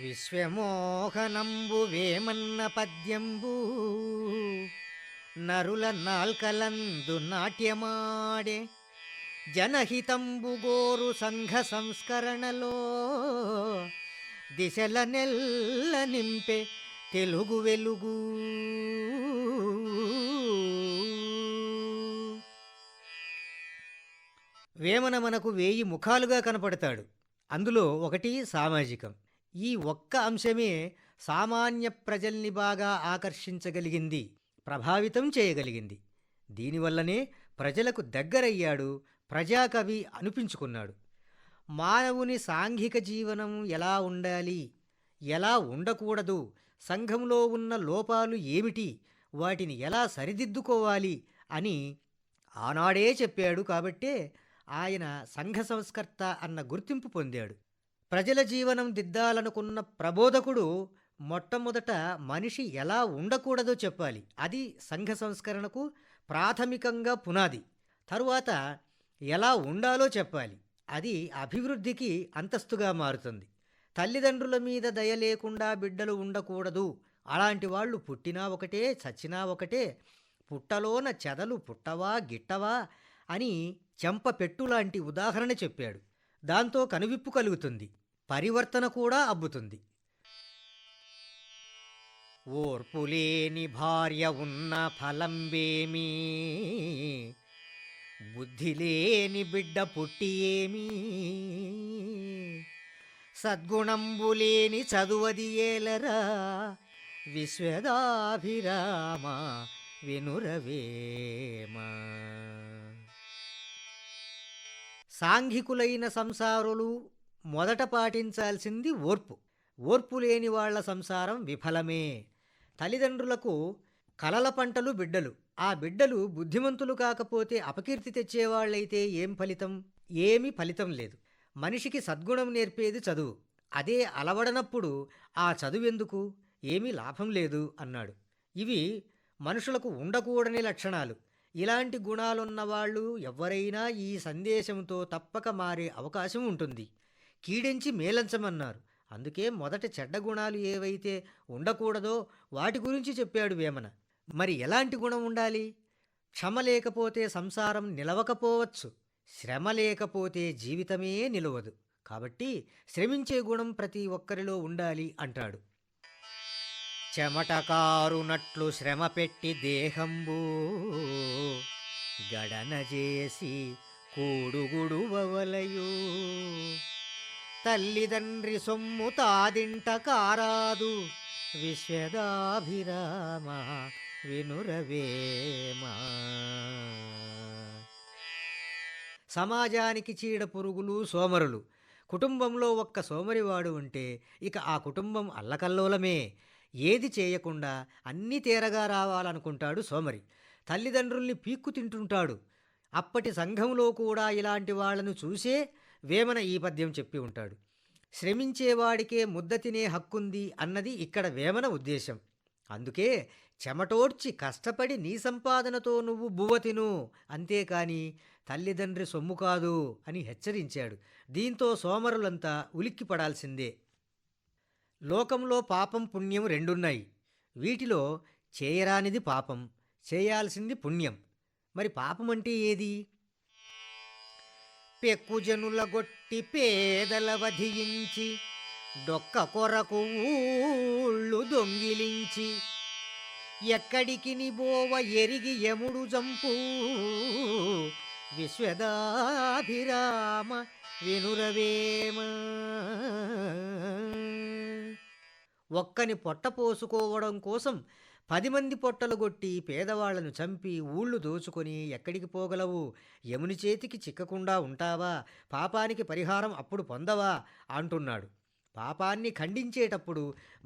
విశ్వమోహనంబు వేమన్న పద్యంబు నరుల నాల్కలందు నాట్యమాడే జనహితంబు గోరు సంఘ సంస్కరణలో దిశల నెల్ల నింపే తెలుగు వెలుగు. వేమన మనకు 1000 ముఖాలుగా కనపడతాడు. అందులో ఒకటి సామాజికం. ఈ ఒక్క అంశమే సామాన్య ప్రజల్ని బాగా ఆకర్షించగలిగింది, ప్రభావితం చేయగలిగింది. దీనివల్లనే ప్రజలకు దగ్గరయ్యాడు, ప్రజాకవి అనిపించుకున్నాడు. మానవుని సాంఘిక జీవనం ఎలా ఉండాలి, ఎలా ఉండకూడదు, సంఘంలో ఉన్న లోపాలు ఏమిటి, వాటిని ఎలా సరిదిద్దుకోవాలి అని ఆనాడే చెప్పాడు. కాబట్టే ఆయన సంఘ సంస్కర్త అన్న గుర్తింపు పొందాడు. ప్రజల జీవనం దిద్దాలనుకున్న ప్రబోధకుడు మొట్టమొదట మనిషి ఎలా ఉండకూడదో చెప్పాలి. అది సంఘ సంస్కరణకు ప్రాథమికంగా పునాది. తరువాత ఎలా ఉండాలో చెప్పాలి. అది అభివృద్ధికి అంతస్తుగా మారుతుంది. తల్లిదండ్రుల మీద దయ లేకుండా బిడ్డలు ఉండకూడదు. అలాంటి వాళ్ళు పుట్టినా ఒకటే, చచ్చినా ఒకటే. పుట్టలోన చెదలు పుట్టవా గిట్టవా అని చెంపపెట్టులాంటి ఉదాహరణ చెప్పాడు. దాంతో కనువిప్పు కలుగుతుంది, పరివర్తన కూడా అబ్బుతుంది. ఓర్పులేని భార్య ఉన్న ఫలంబేమీ, బుద్ధిలేని బిడ్డ పుట్టి ఏమీ, సద్గుణంబులేని చదువది ఏలరా, విశ్వదాభిరామ వినురవేమ. సాంఘికులైన సంసారులు మొదట పాటించాల్సింది ఓర్పు. ఓర్పు లేని వాళ్ల సంసారం విఫలమే. తల్లిదండ్రులకు కలల పంటలు బిడ్డలు. ఆ బిడ్డలు బుద్ధిమంతులు కాకపోతే అపకీర్తి తెచ్చేవాళ్లైతే ఏం ఫలితం? ఏమీ ఫలితం లేదు. మనిషికి సద్గుణం నేర్పేది చదువు. అదే అలవడనప్పుడు ఆ చదువెందుకు? ఏమీ లాభం లేదు అన్నాడు. ఇవి మనుషులకు ఉండకూడని లక్షణాలు. ఇలాంటి గుణాలున్నవాళ్ళు ఎవ్వరైనా ఈ సందేశంతో తప్పక మారే అవకాశం ఉంటుంది. కీడెంచి మేలంచమన్నారు. అందుకే మొదట చెడ్డ గుణాలు ఏవైతే ఉండకూడదో వాటి గురించి చెప్పాడు వేమన. మరి ఎలాంటి గుణం ఉండాలి? క్షమ లేకపోతే సంసారం నిలవకపోవచ్చు. శ్రమ లేకపోతే జీవితమే నిలవదు. కాబట్టి శ్రమించే గుణం ప్రతి ఒక్కరిలో ఉండాలి అంటాడు. చెమటకారునట్లు శ్రమ పెట్టి దేహంబు గడన చేసి కూడుగుడువలయు, తల్లిదండ్రి సొమ్ము తాదింట కారాదు, విశ్వదాభిరామ వినురవేమ. సమాజానికి చీడ పురుగులు సోమరులు. కుటుంబంలో ఒక్క సోమరివాడు ఉంటే ఇక ఆ కుటుంబం అల్లకల్లోలమే. ఏది చేయకుండా అన్నీ తేరగా రావాలనుకుంటాడు సోమరి. తల్లిదండ్రుల్ని పీక్కు తింటుంటాడు. అప్పటి సంఘంలో కూడా ఇలాంటి వాళ్లను చూసే వేమన ఈ పద్యం చెప్పి ఉంటాడు. శ్రమించేవాడికే ముద్ద తినే హక్కుంది అన్నది ఇక్కడ వేమన ఉద్దేశం. అందుకే చెమటోడ్చి కష్టపడి నీ సంపాదనతో నువ్వు బువ్వ తిను, అంతేకాని తల్లిదండ్రి సొమ్ము కాదు అని హెచ్చరించాడు. దీంతో సోమరులంతా ఉలిక్కిపడాల్సిందే. లోకంలో పాపం పుణ్యం రెండున్నాయి. వీటిలో చేయరానిది పాపం, చేయాల్సింది పుణ్యం. మరి పాపం అంటే ఏది? పెక్కుజనుల గొట్టి పేదల వధించి, డొక్క కొరకు ఊళ్ళు దొంగిలించి, ఎక్కడికి నిబోవ ఎరిగి యముడు జంపు, విశ్వదాభిరామ వినురవేమ. ఒక్కని పొట్ట పోసుకోవడం కోసం 10 మంది పొట్టలు గొట్టి పేదవాళ్లను చంపి ఊళ్ళు దోచుకొని ఎక్కడికి పోగలవు? యముని చేతికి చిక్కకుండా ఉంటావా? పాపానికి పరిహారం అప్పుడు పొందవా అంటున్నాడు. పాపాన్ని ఖండించేటప్పుడు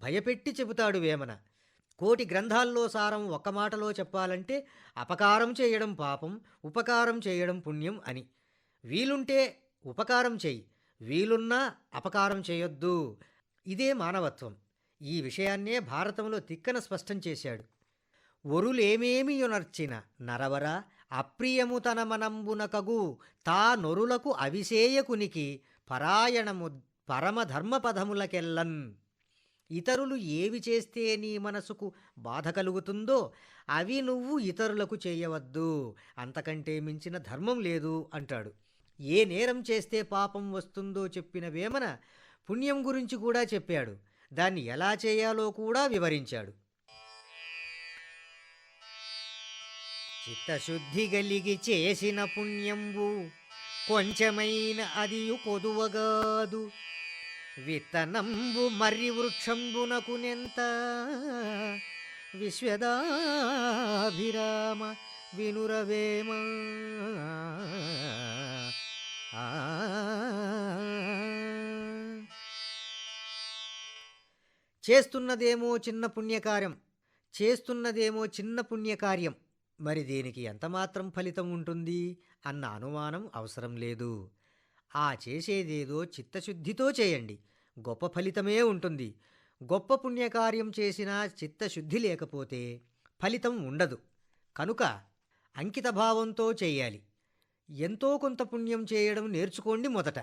భయపెట్టి చెబుతాడు వేమన. కోటి గ్రంథాల్లో సారం ఒక్క మాటలో చెప్పాలంటే అపకారం చేయడం పాపం, ఉపకారం చేయడం పుణ్యం అని. వీలుంటే ఉపకారం చెయ్యి, వీలున్నా అపకారం చేయొద్దు. ఇదే మానవత్వం. ఈ విషయాన్నే భారతంలో తిక్కన స్పష్టం చేశాడు. ఒరులేమేమియునర్చిన నరవర అప్రియము తన మనంబునకగు తా నొరులకు అవిసేయకునికి పరాయణము పరమధర్మపదములకెల్లన్. ఇతరులు ఏవి చేస్తే నీ మనసుకు బాధ కలుగుతుందో అవి నువ్వు ఇతరులకు చేయవద్దు. అంతకంటే మించిన ధర్మం లేదు అంటాడు. ఏ నేరం చేస్తే పాపం వస్తుందో చెప్పిన వేమన పుణ్యం గురించి కూడా చెప్పాడు. దాన్ని ఎలా చేయాలో కూడా వివరించాడు. చిత్తశుద్ధి గలిగి చేసిన పుణ్యంబు కొంచెమైన అదియు కొదువగాదు. విత్తనంబు మర్రి వృక్షంబునకునెంత విశ్వదాభిరామ వినురవేమ. ఆ చేస్తున్నదేమో చిన్న పుణ్యకార్యం చేస్తున్నదేమో చిన్న పుణ్యకార్యం, మరి దీనికి ఎంతమాత్రం ఫలితం ఉంటుంది అన్న అనుమానం అవసరం లేదు. ఆ చేసేదేదో చిత్తశుద్ధితో చేయండి, గొప్ప ఫలితమే ఉంటుంది. గొప్ప పుణ్యకార్యం చేసినా చిత్తశుద్ధి లేకపోతే ఫలితం ఉండదు. కనుక అంకితభావంతో చేయాలి. ఎంతో కొంత పుణ్యం చేయడం నేర్చుకోండి మొదట,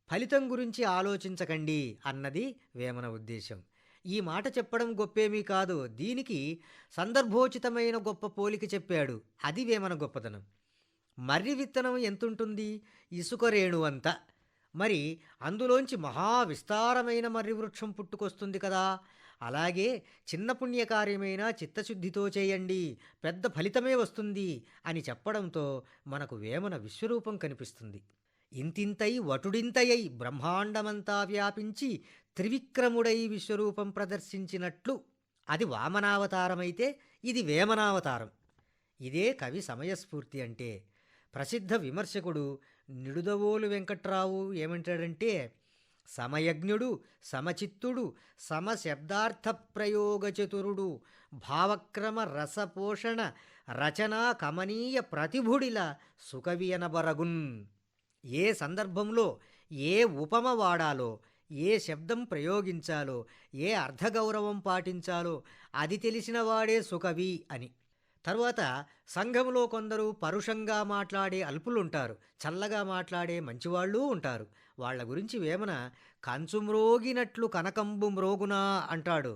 ఫలితం గురించి ఆలోచించకండి అన్నది వేమన ఉద్దేశం. ఈ మాట చెప్పడం గొప్పేమీ కాదు, దీనికి సందర్భోచితమైన గొప్ప పోలిక చెప్పాడు. అది వేమన గొప్పతనం. మర్రి విత్తనం ఎంతుంటుంది? ఇసుక రేణు అంత. మరి అందులోంచి మహా విస్తారమైన మర్రి వృక్షం పుట్టుకొస్తుంది కదా. అలాగే చిన్న పుణ్యకార్యమైనా చిత్తశుద్ధితో చేయండి, పెద్ద ఫలితమే వస్తుంది అని చెప్పడంతో మనకు వేమన విశ్వరూపం కనిపిస్తుంది. ఇంతింతై వటుడింతయై బ్రహ్మాండమంతా వ్యాపించి త్రివిక్రముడై విశ్వరూపం ప్రదర్శించినట్లు అది వామనావతారమైతే ఇది వేమనావతారం. ఇదే కవి సమయస్ఫూర్తి అంటే. ప్రసిద్ధ విమర్శకుడు నిడుదవోలు వెంకట్రావు ఏమంటాడంటే, సమయజ్ఞుడు, సమచిత్తుడు, సమశబ్దార్థ ప్రయోగ చతురుడు, భావక్రమ రసపోషణ రచనా కమనీయ ప్రతిభుడిల సుకవియనబరగున్. ఏ సందర్భంలో ఏ ఉపమ వాడాలో, ఏ శబ్దం ప్రయోగించాలో, ఏ అర్థగౌరవం పాటించాలో అది తెలిసినవాడే సుకవి అని. తరువాత సంఘంలో కొందరు పరుషంగా మాట్లాడే అల్పులుంటారు, చల్లగా మాట్లాడే మంచివాళ్ళూ ఉంటారు. వాళ్ళ గురించి వేమన కంచుమ్రోగినట్లు కనకంబు మ్రోగునా అంటాడు.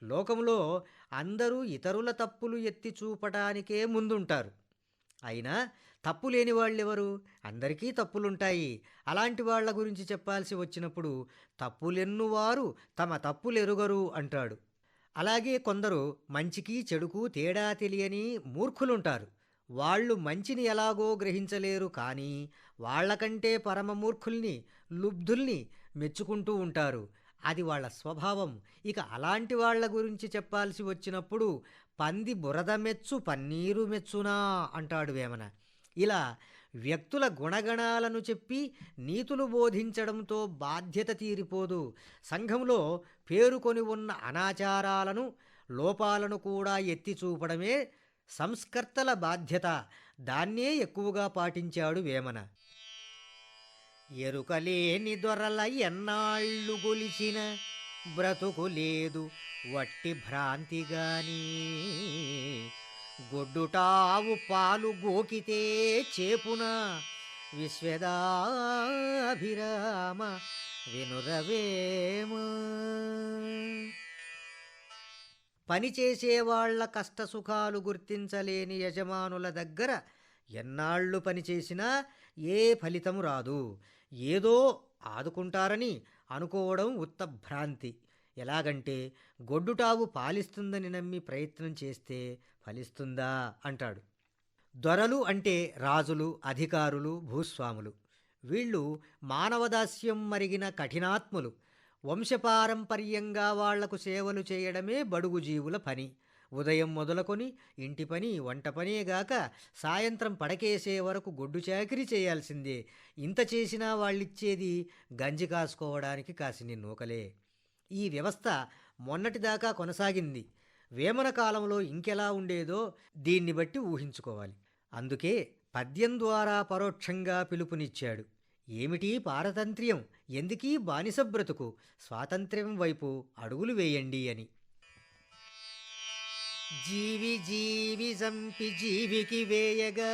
లోకంలో అందరూ ఇతరుల తప్పులు ఎత్తి చూపటానికే ముందుంటారు. అయినా తప్పు లేని వాళ్ళెవరు? అందరికీ తప్పులుంటాయి. అలాంటి వాళ్ళ గురించి చెప్పాల్సి వచ్చినప్పుడు తప్పులెన్నువారు తమ తప్పులెరుగరు అంటాడు. అలాగే కొందరు మంచికి చెడుకు తేడా తెలియని మూర్ఖులుంటారు. వాళ్ళు మంచిని ఎలాగో గ్రహించలేరు, కానీ వాళ్ళకంటే పరమమూర్ఖుల్ని, లుబ్ధుల్ని మెచ్చుకుంటూ ఉంటారు. అది వాళ్ళ స్వభావం. ఇక అలాంటి వాళ్ళ గురించి చెప్పాల్సి వచ్చినప్పుడు పంది బురద మెచ్చు పన్నీరు మెచ్చునా అంటాడు వేమన. ఇలా వ్యక్తుల గుణగణాలను చెప్పి నీతులు బోధించడంతో బాధ్యత తీరిపోదు. సంఘంలో పేరుకొని ఉన్న అనాచారాలను, లోపాలను కూడా ఎత్తి చూపడమే సంస్కర్తల బాధ్యత. దాన్నే ఎక్కువగా పాటించాడు వేమన. ఎరుకలేని దొరల ఎన్నాళ్ళు గొలిచిన బ్రతుకు లేదు వట్టి భ్రాంతిగాని. గొడ్డుటావు పాలు గోకితే చేపున విశ్వదాభిరామ వినురవేమ. పనిచేసేవాళ్ల కష్టసుఖాలు గుర్తించలేని యజమానుల దగ్గర ఎన్నాళ్ళు పనిచేసినా ఏ ఫలితం రాదు. ఏదో ఆదుకుంటారని అనుకోవడం ఉత్త భ్రాంతి. ఎలాగంటే గొడ్డుటావు పాలిస్తుందని నమ్మి ప్రయత్నం చేస్తే ఫలిస్తుందా అంటాడు. దొరలు అంటే రాజులు, అధికారులు, భూస్వాములు. వీళ్ళు మానవదాస్యం మరిగిన కఠినాత్ములు. వంశపారంపర్యంగా వాళ్లకు సేవలు చేయడమే బడుగు జీవుల పని. ఉదయం మొదలుకొని ఇంటి పని, వంట పనేగాక సాయంత్రం పడకేసే వరకు గొడ్డు చాకిరీ చేయాల్సిందే. ఇంత చేసినా వాళ్ళిచ్చేది గంజి కాసుకోవడానికి కాసిని నూకలే. ఈ వ్యవస్థ మొన్నటిదాకా కొనసాగింది. వేమన కాలంలో ఇంకెలా ఉండేదో దీన్ని బట్టి ఊహించుకోవాలి. అందుకే పద్యం ద్వారా పరోక్షంగా పిలుపునిచ్చాడు. ఏమిటీ పారతంత్ర్యం, ఎందుకీ బానిస బ్రతుకు, స్వాతంత్ర్యం వైపు అడుగులు వేయండి అని. జీవి జీవి సంపి జీవికి వేయగా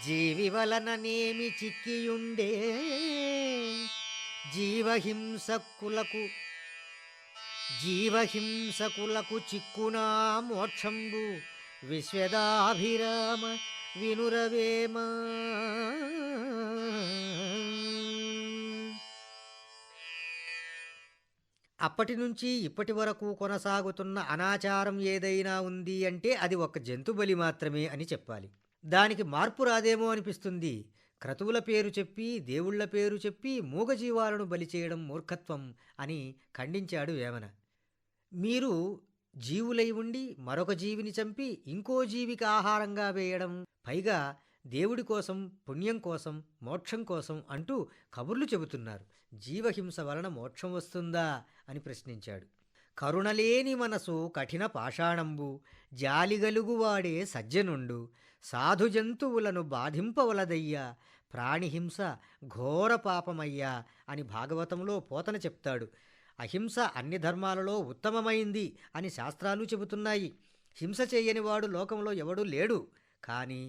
జీవి వలననేమి చిక్కియుండే. జీవహింసకులకు జీవహింసకులకు చిక్కునా మోక్షంబు విశ్వదాభిరామ వినురవేమ. అప్పటి నుంచి ఇప్పటి వరకు కొనసాగుతున్న అనాచారం ఏదైనా ఉంది అంటే అది ఒక జంతుబలి మాత్రమే అని చెప్పాలి. దానికి మార్పు రాదేమో అనిపిస్తుంది. క్రతువుల పేరు చెప్పి దేవుళ్ళ పేరు చెప్పి మూగజీవాలను బలి చేయడం మూర్ఖత్వం అని ఖండించాడు వేమన. మీరు జీవులై ఉండి మరొక జీవిని చంపి ఇంకో జీవికి ఆహారంగా వేయడం, పైగా దేవుడి కోసం, పుణ్యం కోసం, మోక్షం కోసం అంటూ కబుర్లు చెబుతున్నారు. జీవహింస వలన మోక్షం వస్తుందా అని ప్రశ్నించాడు. కరుణలేని మనసు కఠిన పాషాణంబు, జాలిగలుగువాడే సజ్జనుండు, సాధు జంతువులను బాధింపవలదయ్యా, ప్రాణిహింస ఘోర పాపమయ్యా అని భాగవతంలో పోతన చెప్తాడు. అహింస అన్ని ధర్మాలలో ఉత్తమమైంది అని శాస్త్రాలు చెబుతున్నాయి. హింస చేయనివాడు లోకంలో ఎవడూ లేడు. కానీ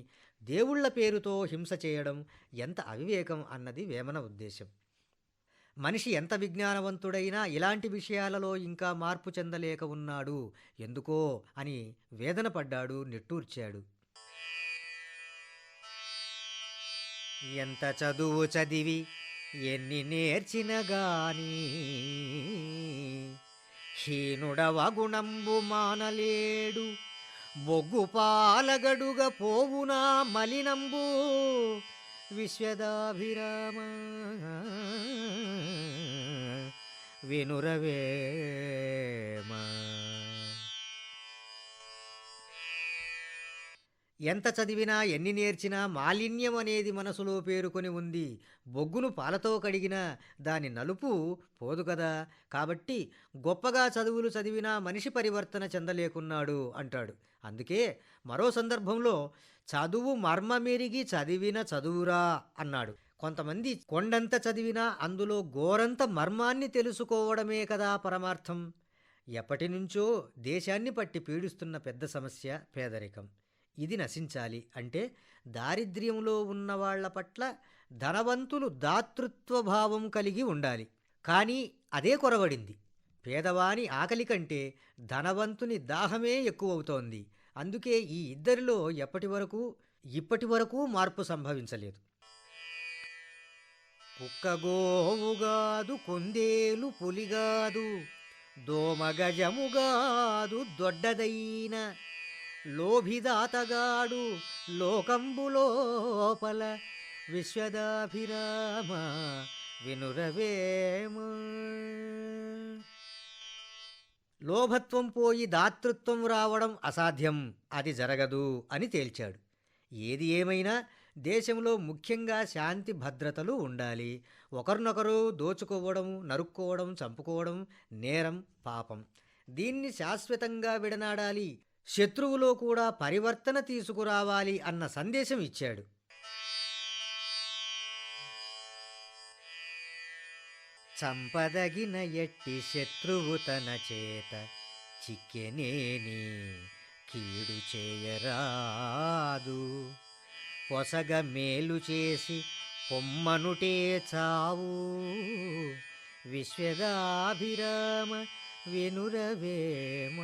దేవుళ్ల పేరుతో హింస చేయడం ఎంత అవివేకం అన్నది వేమన ఉద్దేశం. మనిషి ఎంత విజ్ఞానవంతుడైనా ఇలాంటి విషయాలలో ఇంకా మార్పు చెందలేక ఉన్నాడు. ఎందుకో అని వేదన పడ్డాడు, నిట్టూర్చాడు. ఎంత చదువు చదివి ఎన్ని నేర్చిన గాని హీనుడవగుణంబు మానలేడు, బొగ్గు పాలగడుగ పోవునా మలినంబు విశ్వదాభిరామ వినురవేమ. ఎంత చదివినా ఎన్ని నేర్చినా మాలిన్యం అనేది మనసులో పేరుకొని ఉంది. బొగ్గును పాలతో కడిగినా దాని నలుపు పోదు కదా. కాబట్టి గొప్పగా చదువులు చదివినా మనిషి పరివర్తన చెందలేకున్నాడు అంటాడు. అందుకే మరో సందర్భంలో చదువు మర్మమెరిగి చదివిన చదువురా అన్నాడు. కొంతమంది కొండంత చదివినా అందులో గోరంత మర్మాన్ని తెలుసుకోవడమే కదా పరమార్థం. ఎప్పటినుంచో దేశాన్ని పట్టి పీడిస్తున్న పెద్ద సమస్య పేదరికం. ఇది నశించాలి అంటే దారిద్ర్యంలో ఉన్నవాళ్ల పట్ల ధనవంతులు దాతృత్వభావం కలిగి ఉండాలి. కానీ అదే కొరవడింది. పేదవాని ఆకలి కంటే ధనవంతుని దాహమే ఎక్కువవుతోంది. అందుకే ఈ ఇద్దరిలో ఇప్పటి వరకు మార్పు సంభవించలేదు. కుక్కగోవుగాదు, కుందేలు పులిగాదు, దోమగజముగాదు దొడ్డదైన, లోభిదాతగాడు లోకంబులోపల విశ్వదాభిరామ వినురవేమ. లోభత్వం పోయి దాతృత్వం రావడం అసాధ్యం, అది జరగదు అని తేల్చాడు. ఏది ఏమైనా దేశంలో ముఖ్యంగా శాంతి భద్రతలు ఉండాలి. ఒకరినొకరు దోచుకోవడం, నరుక్కోవడం, చంపుకోవడం నేరం, పాపం. దీన్ని శాశ్వతంగా విడనాడాలి. శత్రువులో కూడా పరివర్తన తీసుకురావాలి అన్న సందేశం ఇచ్చాడు. చంపదగిన ఎట్టి శత్రువు తన చేత చిక్కెనేని కీడు చేయరాదు, పొసగ మేలు చేసి పొమ్మనుటే చావు విశ్వదాభిరామ వినురవేమ.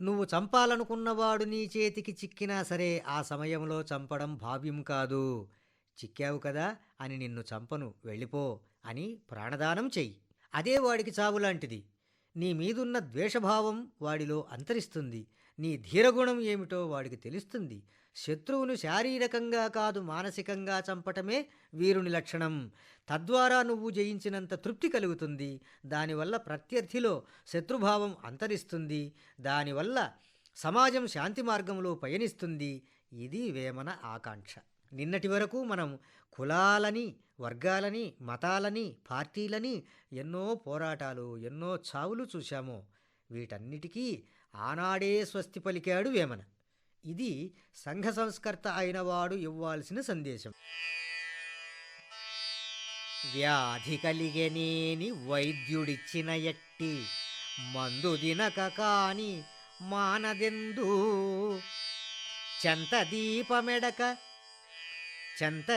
నువ్వు చంపాలనుకున్నవాడు నీ చేతికి చిక్కినా సరే ఆ సమయంలో చంపడం భావ్యం కాదు. చిక్కావు కదా అని నిన్ను చంపను, వెళ్ళిపో అని ప్రాణదానం చెయ్యి. అదే వాడికి చావులాంటిది. నీ మీదున్న ద్వేషభావం వాడిలో అంతరిస్తుంది. నీ ధీరగుణం ఏమిటో వాడికి తెలుస్తుంది. శత్రువును శారీరకంగా కాదు మానసికంగా చంపటమే వీరుని లక్షణం. తద్వారా నువ్వు జయించినంత తృప్తి కలుగుతుంది. దానివల్ల ప్రత్యర్థిలో శత్రుభావం అంతరిస్తుంది. దానివల్ల సమాజం శాంతి మార్గంలో పయనిస్తుంది. ఇది వేమన ఆకాంక్ష. నిన్నటి వరకు మనం కులాలని, వర్గాలని, మతాలని, పార్టీలని ఎన్నో పోరాటాలు, ఎన్నో చావులు చూశాము. వీటన్నిటికీ ఆనాడే స్వస్తి పలికాడు వేమన. ఇది సంఘ సంస్కర్త అయినవాడు ఇవ్వాల్సిన సందేశం. వ్యాధి కలిగెనేని వైద్యుడిచ్చిన ఎట్టి, మందు దినక కాని మానదెందు, చెంత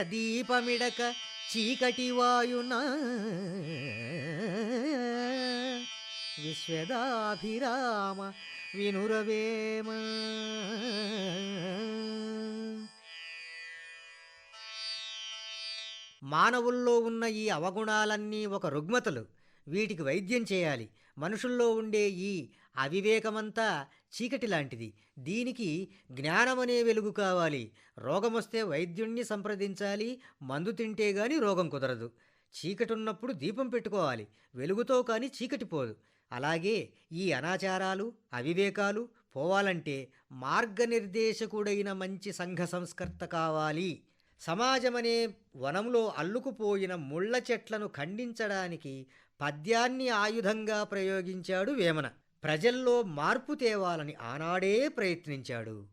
దీపమిడక చీకటి వాయునా విశ్వదాభిరామ వినురవేమ. మానవుల్లో ఉన్న ఈ అవగుణాలన్నీ ఒక రుగ్మతలు. వీటికి వైద్యం చేయాలి. మనుషుల్లో ఉండే ఈ అవివేకమంతా చీకటి లాంటిది. దీనికి జ్ఞానమనే వెలుగు కావాలి. రోగమొస్తే వైద్యుణ్ణి సంప్రదించాలి. మందు తింటే గాని రోగం కుదరదు. చీకటున్నప్పుడు దీపం పెట్టుకోవాలి. వెలుగుతో కాని చీకటి పోదు. అలాగే ఈ అనాచారాలు, అవివేకాలు పోవాలంటే మార్గనిర్దేశకుడైన మంచి సంఘ సంస్కర్త కావాలి. సమాజమనే వనంలో అల్లుకుపోయిన ముళ్ళ చెట్లను ఖండించడానికి పద్యాన్ని ఆయుధంగా ప్రయోగించాడు వేమన. ప్రజల్లో మార్పు తేవాలని ఆనాడే ప్రయత్నించాడు.